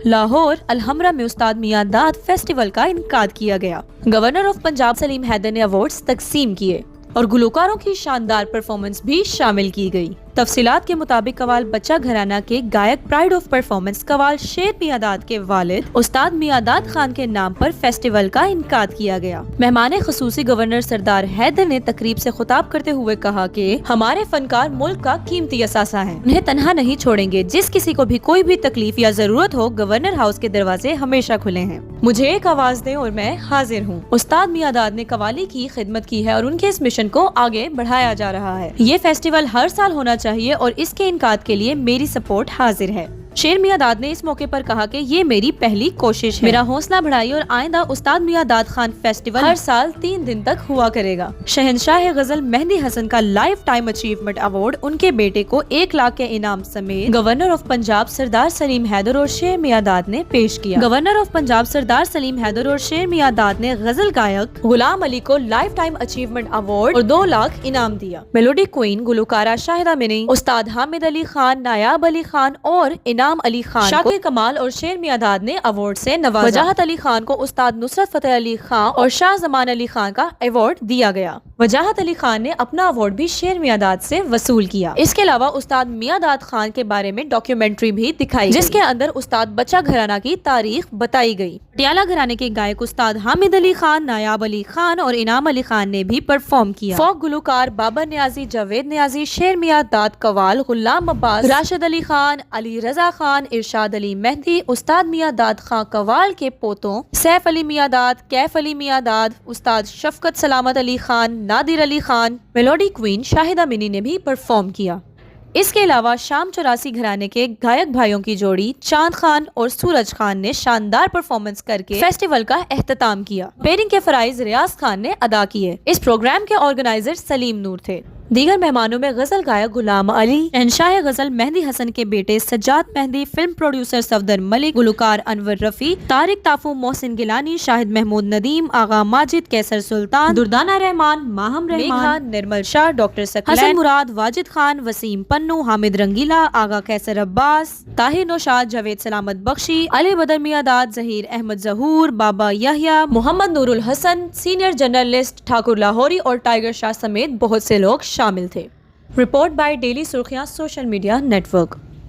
لاہور الحمرا میں استاد میاں داد فیسٹیول کا انعقاد کیا گیا۔ گورنر آف پنجاب سلیم حیدر نے ایوارڈز تقسیم کیے اور گلوکاروں کی شاندار پرفارمنس بھی شامل کی گئی۔ تفصیلات کے مطابق قوال بچہ گھرانہ کے گائک پرائیڈ آف پرفارمنس قوال شیر میاں داد کے والد استاد میاں داد خان کے نام پر فیسٹیول کا انعقاد کیا گیا۔ مہمان خصوصی گورنر سردار حیدر نے تقریب سے خطاب کرتے ہوئے کہا کہ ہمارے فنکار ملک کا قیمتی اثاثہ ہیں، انہیں تنہا نہیں چھوڑیں گے۔ جس کسی کو بھی کوئی بھی تکلیف یا ضرورت ہو، گورنر ہاؤس کے دروازے ہمیشہ کھلے ہیں، مجھے ایک آواز دیں اور میں حاضر ہوں۔ استاد میاں داد نے قوالی کی خدمت کی ہے اور ان کے اس مشن کو آگے بڑھایا جا رہا ہے۔ یہ فیسٹیول ہر سال ہونا چاہیے اور اس کے انعقاد کے لیے میری سپورٹ حاضر ہے۔ شیر میاں داد نے اس موقع پر کہا کہ یہ میری پہلی کوشش ہے، میرا حوصلہ بڑھائی اور آئندہ استاد میاں داد خان فیسٹیول ہر سال 3 دن تک ہوا کرے گا۔ شہنشاہ غزل مہندی حسن کا لائف ٹائم اچیومنٹ ایوارڈ ان کے بیٹے کو 1 لاکھ کے انعام سمیت گورنر آف پنجاب سردار سلیم حیدر اور شیر میاں داد نے پیش کیا۔ گورنر آف پنجاب سردار سلیم حیدر اور شیر میاں داد نے غزل گائک غلام علی کو لائف ٹائم اچیومنٹ ایوارڈ اور 2 لاکھ انعام دیا۔ میلوڈی کوئین گلوکارہ شاہدہ منی، استاد حامد علی خان، نایاب علی خان اور انعام علی خان شاکر کمال اور شیر میاں داد نے ایوارڈ سے نوازا۔ وجاہت علی خان کو استاد نصرت فتح علی خان اور شاہ زمان علی خان کا ایوارڈ دیا گیا۔ وجاہت علی خان نے اپنا ایوارڈ بھی شیر میاں داد سے وصول کیا۔ اس کے علاوہ استاد میاں داد خان کے بارے میں ڈاکیومنٹری بھی دکھائی جس کے اندر استاد بچہ گھرانہ کی تاریخ بتائی گئی۔ پٹیالہ گھرانے کے گائک استاد حامد علی خان، نایاب علی خان اور انعام علی خان نے بھی پرفارم کیا۔ فوک گلوکار بابر نیازی، جاوید نیازی، شیر میاں داد قوال غلام عباس، راشد علی خان، علی رضا خان، ارشاد علی مہندی، استاد میاں داد خان قوال کے پوتوں سیف علی میاں داد، کیف علی میاں داد، استاد شفقت سلامت علی خان، نادر علی خان، میلوڈی کوئین شاہدہ منی نے بھی پرفارم کیا۔ اس کے علاوہ شام 84 گھرانے کے گائک بھائیوں کی جوڑی چاند خان اور سورج خان نے شاندار پرفارمنس کر کے فیسٹیول کا اختتام کیا۔ پیرنگ کے فرائض ریاض خان نے ادا کیے۔ اس پروگرام کے آرگنائزر سلیم نور تھے۔ دیگر مہمانوں میں غزل گائک غلام علی، شہنشاہ غزل مہندی حسن کے بیٹے سجاد مہندی، فلم پروڈیوسر صفدر ملک، گلوکار انور رفیع، طارق تافو، محسن گیلانی، شاہد محمود ندیم، آغا ماجد، کیسر سلطان، دردانہ رحمان، ماہم رحمان، نرمل شاہ، ڈاکٹر ثقلین، حسن مراد، واجد خان، وسیم پنو، حامد رنگیلا، آغا کیسر عباس، طاہر نوشاد، جاوید سلامت بخشی، علی بدر میاں داد، ظہیر احمد ظہور، بابا یحییٰ، محمد نور الحسن، سینئر جرنلسٹ ٹھاکر لاہوری اور ٹائیگر شاہ سمیت بہت سے لوگ شامل تھے۔ Report by daily Surkhiyan social media net work.